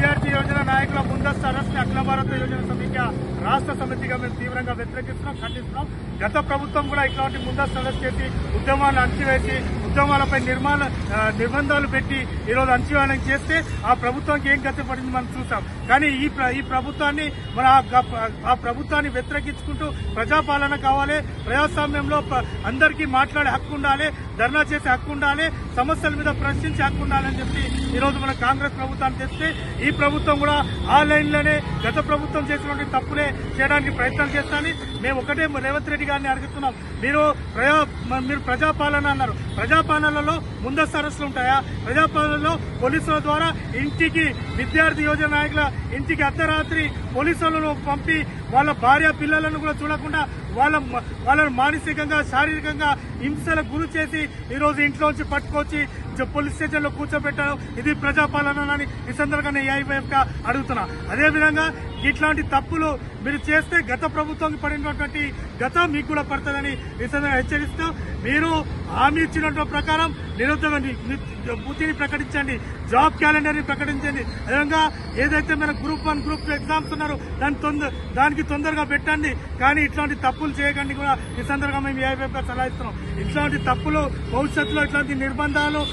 విద్యార్థి యోజన నాయకుల ముందస్తు అరెస్ట్ అఖిల భారత యోజన సమిఖ్య రాష్ట్ర సమితిగా మేము తీవ్రంగా వ్యతిరేకిస్తున్నాం, ఖండిస్తున్నాం. గత ప్రభుత్వం కూడా ఇట్లాంటి ముందస్తు అరెస్ట్ చేసి ఉద్యమాలను అణచివేసి ఉద్యమాలపై నిర్బంధాలు పెట్టి ఈరోజు అణచివేయడం చేస్తే ఆ ప్రభుత్వానికి ఏం గతి పడింది మనం చూసాం. కానీ ఈ ప్రభుత్వాన్ని ఆ ప్రభుత్వాన్ని వ్యతిరేకించుకుంటూ ప్రజాపాలన కావాలి, ప్రజాస్వామ్యంలో అందరికీ మాట్లాడే హక్కు ఉండాలి, ధర్నా చేసే హక్కు ఉండాలి, సమస్యల మీద ప్రశ్నించే హక్కు ఉండాలని చెప్పి ఈరోజు మన కాంగ్రెస్ ప్రభుత్వాన్ని తెస్తే ఈ ప్రభుత్వం కూడా ఆ లైన్లోనే గత ప్రభుత్వం చేసినటువంటి తప్పులే చేయడానికి ప్రయత్నం చేస్తానని మేము ఒకటే రేవంత్ రెడ్డి గారిని అడుగుతున్నాం. మీరు ప్రజాపాలన అన్నారు, ప్రజాపాలనలో ముందస్తు అరెస్టులు ఉంటాయా? ప్రజాపాలనలో పోలీసుల ద్వారా ఇంటికి విద్యార్థి యోజన నాయకుల ఇంటికి అర్ధరాత్రి పోలీసులను పంపి వాళ్ళ భార్య పిల్లలను కూడా చూడకుండా వాళ్ళను మానసికంగా శారీరకంగా హింసలకు గురి చేసి ఈరోజు ఇంట్లోంచి పట్టుకొచ్చి పోలీస్ స్టేషన్ లో కూర్చోబెట్టడం ఇది ప్రజాపాలన అని ఈ సందర్భంగా ఏఐవైఎఫ్ గా అడుగుతున్నా. అదేవిధంగా ఇట్లాంటి తప్పులు మీరు చేస్తే గత ప్రభుత్వానికి పడినటువంటి గతం మీకు కూడా పడుతుందని ఈ సందర్భంగా హెచ్చరిస్తూ మీరు హామీ ఇచ్చినటువంటి ప్రకారం నిరుద్యోగ వృత్తిని ప్రకటించండి, జాబ్ క్యాలెండర్ ని ప్రకటించండి. అదేవిధంగా ఏదైతే మన గ్రూప్ 1 గ్రూప్ 2 ఎగ్జామ్స్ ఉన్నారో దానికి తొందరగా పెట్టండి. కానీ ఇట్లాంటి తప్పులు చేయకండి కూడా ఈ సందర్భంగా మేము ఏఐవైఎఫ్ గా సలహా ఇస్తున్నాం. ఇట్లాంటి తప్పులు భవిష్యత్తులో ఇట్లాంటి నిర్బంధాలు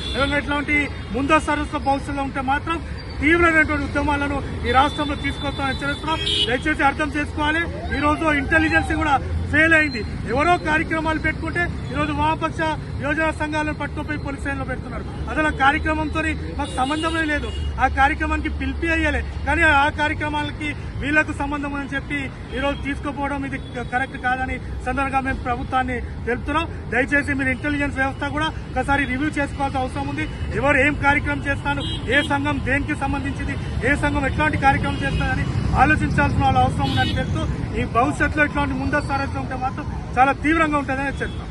ఇట్లాంటి ముందస్తు అరెస్టుల భవిష్యత్తులో ఉంటే మాత్రం తీవ్రమైనటువంటి ఉద్యమాలను ఈ రాష్ట్రంలో తీసుకొస్తామని హెచ్చరిస్తున్నాం. దయచేసి అర్థం చేసుకోవాలి, ఈ రోజు ఇంటెలిజెన్స్ కూడా ఫెయిల్ అయింది. ఎవరో కార్యక్రమాలు పెట్టుకుంటే ఈరోజు వామపక్ష యోజన సంఘాలను పట్టుకుపోయి పోలీస్ స్టేషన్లో పెడుతున్నారు. అసలు ఆ కార్యక్రమంతో మాకు సంబంధమే లేదు, ఆ కార్యక్రమానికి పిలిపి అయ్యలే, కానీ ఆ కార్యక్రమాలకి వీళ్లకు సంబంధం అని చెప్పి ఈరోజు తీసుకుపోవడం ఇది కరెక్ట్ కాదని సందర్భంగా మేము ప్రభుత్వాన్ని తెలుపుతున్నాం. దయచేసి మీరు ఇంటెలిజెన్స్ వ్యవస్థ కూడా ఒకసారి రివ్యూ చేసుకోవాల్సిన అవసరం ఉంది. ఎవరు ఏం కార్యక్రమం చేస్తాను, ఏ సంఘం దేనికి సంబంధించింది, ఏ సంఘం ఎట్లాంటి కార్యక్రమం చేస్తారని ఆలోచించాల్సిన అవసరం ఉందని చెప్తూ ఈ భవిష్యత్తులో ఇట్లాంటి ముందస్తు అరెస్టులు ఉంటే మాత్రం చాలా తీవ్రంగా ఉంటుందని చెప్తాం.